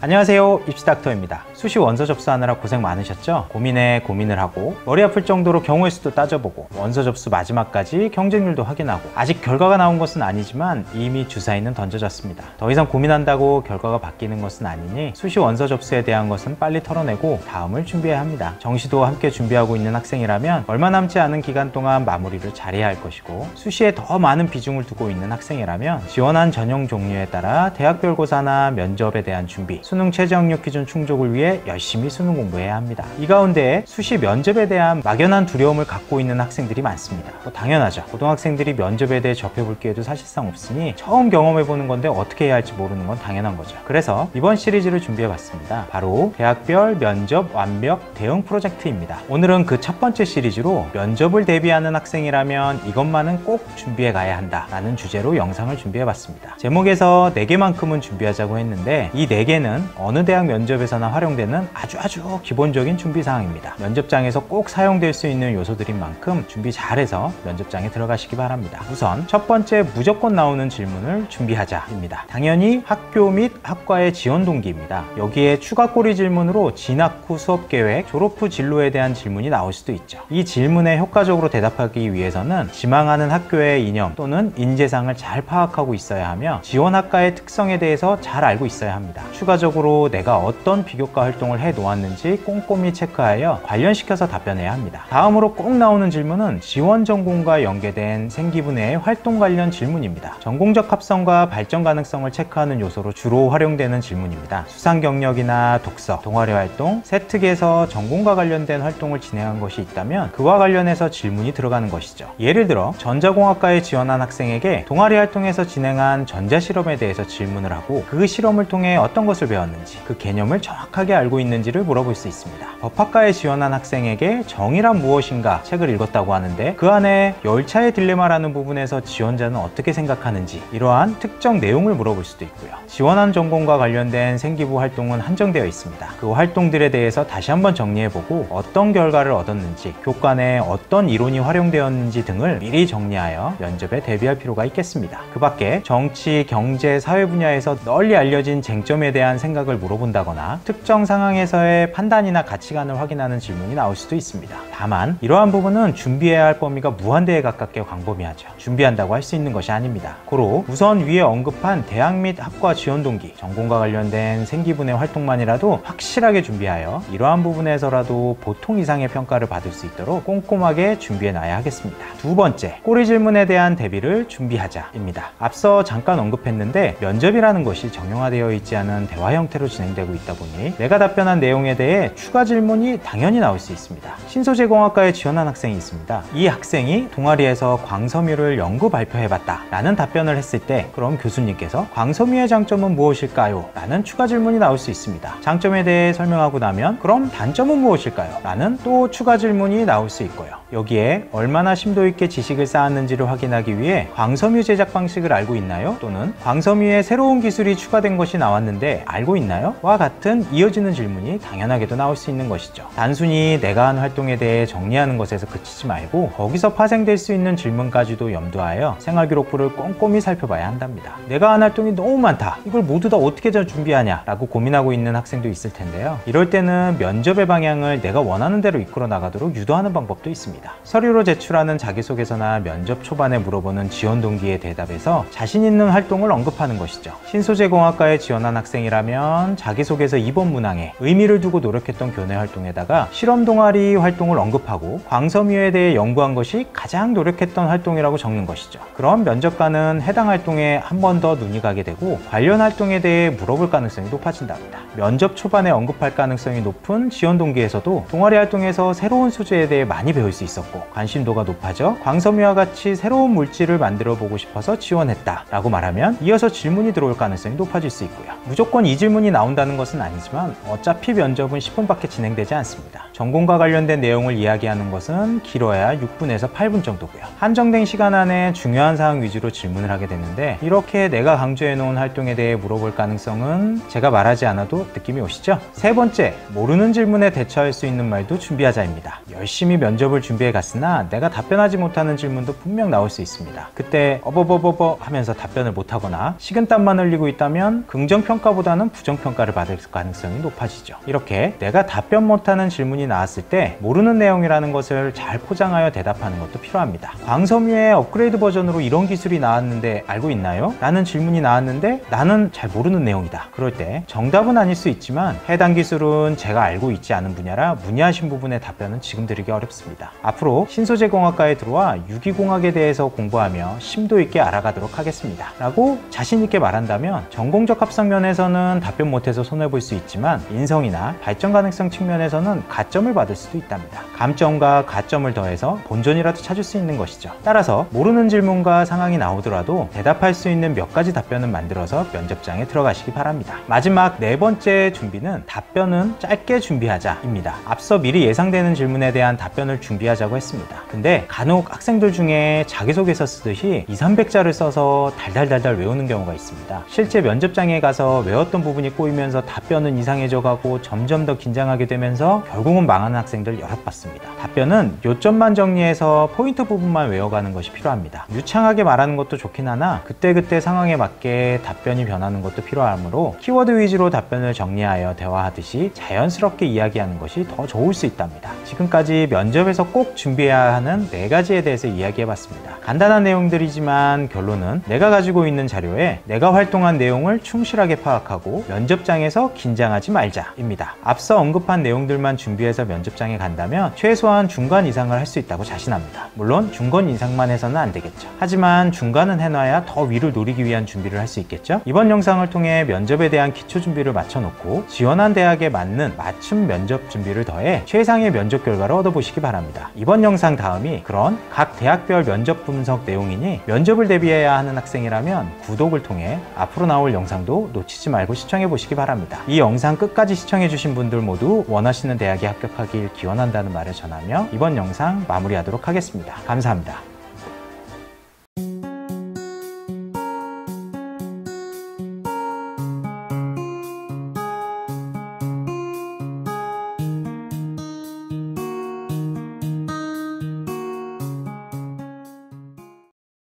안녕하세요, 입시닥터입니다. 수시 원서 접수하느라 고생 많으셨죠? 고민에 고민을 하고 머리 아플 정도로 경우의 수도 따져보고 원서 접수 마지막까지 경쟁률도 확인하고 아직 결과가 나온 것은 아니지만 이미 주사위는 던져졌습니다. 더 이상 고민한다고 결과가 바뀌는 것은 아니니 수시 원서 접수에 대한 것은 빨리 털어내고 다음을 준비해야 합니다. 정시도 함께 준비하고 있는 학생이라면 얼마 남지 않은 기간 동안 마무리를 잘해야 할 것이고, 수시에 더 많은 비중을 두고 있는 학생이라면 지원한 전형 종류에 따라 대학별고사나 면접에 대한 준비, 수능 최저학력 기준 충족을 위해 열심히 수능 공부해야 합니다. 이 가운데 수시 면접에 대한 막연한 두려움을 갖고 있는 학생들이 많습니다. 당연하죠. 고등학생들이 면접에 대해 접해볼 기회도 사실상 없으니 처음 경험해보는 건데 어떻게 해야 할지 모르는 건 당연한 거죠. 그래서 이번 시리즈를 준비해봤습니다. 바로 대학별 면접 완벽 대응 프로젝트입니다. 오늘은 그 첫 번째 시리즈로 면접을 대비하는 학생이라면 이것만은 꼭 준비해 가야 한다 라는 주제로 영상을 준비해봤습니다. 제목에서 4개만큼은 준비하자고 했는데 이 4개는 어느 대학 면접에서나 활용되는 아주 기본적인 준비사항입니다. 면접장에서 꼭 사용될 수 있는 요소들인 만큼 준비 잘해서 면접장에 들어가시기 바랍니다. 우선 첫 번째, 무조건 나오는 질문을 준비하자입니다. 당연히 학교 및 학과의 지원 동기입니다. 여기에 추가 꼬리 질문으로 진학 후 수업 계획, 졸업 후 진로에 대한 질문이 나올 수도 있죠. 이 질문에 효과적으로 대답하기 위해서는 지망하는 학교의 이념 또는 인재상을 잘 파악하고 있어야 하며 지원 학과의 특성에 대해서 잘 알고 있어야 합니다. 추가적으로 내가 어떤 비교과 활동을 해 놓았는지 꼼꼼히 체크하여 관련시켜서 답변해야 합니다. 다음으로 꼭 나오는 질문은 지원 전공과 연계된 생기분야의 활동 관련 질문입니다. 전공적 합성과 발전 가능성을 체크하는 요소로 주로 활용되는 질문입니다. 수상 경력이나 독서, 동아리 활동, 세특에서 전공과 관련된 활동을 진행한 것이 있다면 그와 관련해서 질문이 들어가는 것이죠. 예를 들어 전자공학과에 지원한 학생에게 동아리 활동에서 진행한 전자실험에 대해서 질문을 하고 그 실험을 통해 어떤 것을 배웠는지, 그 개념을 정확하게 알고 있는지를 물어볼 수 있습니다. 법학과에 지원한 학생에게 정의란 무엇인가 책을 읽었다고 하는데 그 안에 열차의 딜레마라는 부분에서 지원자는 어떻게 생각하는지, 이러한 특정 내용을 물어볼 수도 있고요. 지원한 전공과 관련된 생기부 활동은 한정되어 있습니다. 그 활동들에 대해서 다시 한번 정리해보고 어떤 결과를 얻었는지, 교과내 어떤 이론이 활용되었는지 등을 미리 정리하여 면접에 대비할 필요가 있겠습니다. 그 밖에 정치, 경제, 사회 분야에서 널리 알려진 쟁점에 대한 생각을 물어본다거나 특정 상황에서의 판단이나 가치관을 확인하는 질문이 나올 수도 있습니다. 다만 이러한 부분은 준비해야 할 범위가 무한대에 가깝게 광범위하죠. 준비한다고 할 수 있는 것이 아닙니다. 고로 우선 위에 언급한 대학 및 학과 지원 동기, 전공과 관련된 생기분의 활동만이라도 확실하게 준비하여 이러한 부분에서라도 보통 이상의 평가를 받을 수 있도록 꼼꼼하게 준비해 놔야 하겠습니다. 두 번째, 꼬리 질문에 대한 대비를 준비하자입니다. 앞서 잠깐 언급했는데 면접이라는 것이 정형화되어 있지 않은 대화 형태로 진행되고 있다 보니 내가 답변한 내용에 대해 추가 질문이 당연히 나올 수 있습니다. 신소재공학과에 지원한 학생이 있습니다. 이 학생이 동아리에서 광섬유를 연구 발표해봤다 라는 답변을 했을 때, 그럼 교수님께서 광섬유의 장점은 무엇일까요? 라는 추가 질문이 나올 수 있습니다. 장점에 대해 설명하고 나면 그럼 단점은 무엇일까요? 라는 또 추가 질문이 나올 수 있고요. 여기에 얼마나 심도 있게 지식을 쌓았는지를 확인하기 위해 광섬유 제작 방식을 알고 있나요? 또는 광섬유에 새로운 기술이 추가된 것이 나왔는데 알고 있나요? 와 같은 이어지는 질문이 당연하게도 나올 수 있는 것이죠. 단순히 내가 한 활동에 대해 정리하는 것에서 그치지 말고 거기서 파생될 수 있는 질문까지도 염두하여 생활기록부를 꼼꼼히 살펴봐야 한답니다. 내가 한 활동이 너무 많다, 이걸 모두 다 어떻게 준비하냐 라고 고민하고 있는 학생도 있을 텐데요. 이럴 때는 면접의 방향을 내가 원하는 대로 이끌어 나가도록 유도하는 방법도 있습니다. 서류로 제출하는 자기소개서나 면접 초반에 물어보는 지원 동기의 대답에서 자신 있는 활동을 언급하는 것이죠. 신소재공학과에 지원한 학생이라면 자기소개서 2번 문항에 의미를 두고 노력했던 교내 활동에다가 실험 동아리 활동을 언급하고 광섬유에 대해 연구한 것이 가장 노력했던 활동이라고 적는 것이죠. 그럼 면접관은 해당 활동에 한 번 더 눈이 가게 되고 관련 활동에 대해 물어볼 가능성이 높아진답니다. 면접 초반에 언급할 가능성이 높은 지원 동기에서도 동아리 활동에서 새로운 소재에 대해 많이 배울 수 있었고 관심도가 높아져 광섬유와 같이 새로운 물질을 만들어 보고 싶어서 지원했다 라고 말하면 이어서 질문이 들어올 가능성이 높아질 수 있고요. 무조건 이 질문이 나온다는 것은 아니지만 어차피 면접은 10분밖에 진행되지 않습니다. 전공과 관련된 내용을 이야기하는 것은 길어야 6분에서 8분 정도고요. 한정된 시간 안에 중요한 사항 위주로 질문을 하게 되는데, 이렇게 내가 강조해 놓은 활동에 대해 물어볼 가능성은 제가 말하지 않아도 느낌이 오시죠? 세 번째, 모르는 질문에 대처할 수 있는 말도 준비하자입니다. 열심히 면접을 준비해 갔으나 내가 답변하지 못하는 질문도 분명 나올 수 있습니다. 그때 어버버버버 하면서 답변을 못하거나 식은땀만 흘리고 있다면 긍정평가보다는 부정평가를 받을 가능성이 높아지죠. 이렇게 내가 답변 못하는 질문이 나왔을 때 모르는 내용이라는 것을 잘 포장하여 대답하는 것도 필요합니다. 광섬유의 업그레이드 버전으로 이런 기술이 나왔는데 알고 있나요? 라는 질문이 나왔는데 나는 잘 모르는 내용이다. 그럴 때 정답은 아닐 수 있지만 해당 기술은 제가 알고 있지 않은 분야라 문의하신 부분의 답변은 지금 드리기 어렵습니다. 앞으로 신소재공학과에 들어와 유기공학에 대해서 공부하며 심도 있게 알아가도록 하겠습니다. 라고 자신 있게 말한다면 전공적 합성 면에서는 답변 못해서 손해볼 수 있지만 인성이나 발전 가능성 측면에서는 가점을 받을 수도 있답니다. 감점과 가점을 더해서 본전이라도 찾을 수 있는 것이죠. 따라서 모르는 질문과 상황이 나오더라도 대답할 수 있는 몇 가지 답변을 만들어서 면접장에 들어가시기 바랍니다. 마지막 네 번째 준비는 답변은 짧게 준비하자입니다. 앞서 미리 예상되는 질문에 대한 답변을 준비하자고 했습니다. 근데 간혹 학생들 중에 자기소개서 쓰듯이 200~300자를 써서 달달달달 외우는 경우가 있습니다. 실제 면접장에 가서 외웠던 부분이 꼬이면서 답변은 이상해져 가고 점점 더 긴장하게 되면서 결국은 망하는 학생들 여럿 봤습니다. 답변은 요점만 정리해서 포인트 부분만 외워가는 것이 필요합니다. 유창하게 말하는 것도 좋긴 하나 그때그때 상황에 맞게 답변이 변하는 것도 필요하므로 키워드 위주로 답변을 정리하여 대화하듯이 자연스럽게 이야기하는 것이 더 좋을 수 있답니다. 지금까지 면접에서 꼭 준비해야 하는 4가지에 대해서 이야기해봤습니다. 간단한 내용들이지만 결론은 내가 가지고 있는 자료에 내가 활동한 내용을 충실하게 파악하고 면접장에서 긴장하지 말자입니다. 앞서 언급한 내용들만 준비해서 면접장에 간다면 최소한 중간 이상을 할 수 있다고 자신합니다. 물론 중간 이상만 해서는 안 되겠죠. 하지만 중간은 해놔야 더 위를 노리기 위한 준비를 할 수 있겠죠. 이번 영상을 통해 면접에 대한 기초 준비를 맞춰놓고 지원한 대학에 맞는 맞춤 면접 준비를 더해 최상의 면접 결과를 얻어보시기 바랍니다. 이번 영상 다음이 그런 각 대학별 면접 분석 내용이니 면접을 대비해야 하는 학생이라면 구독을 통해 앞으로 나올 영상도 놓치지 말고 시청해 보시기 바랍니다. 이 영상 끝까지 시청해 주신 분들 모두 원하시는 대학에 합격하길 기원한다는 말을 전하며 이번 영상 마무리하도록 하겠습니다. 감사합니다.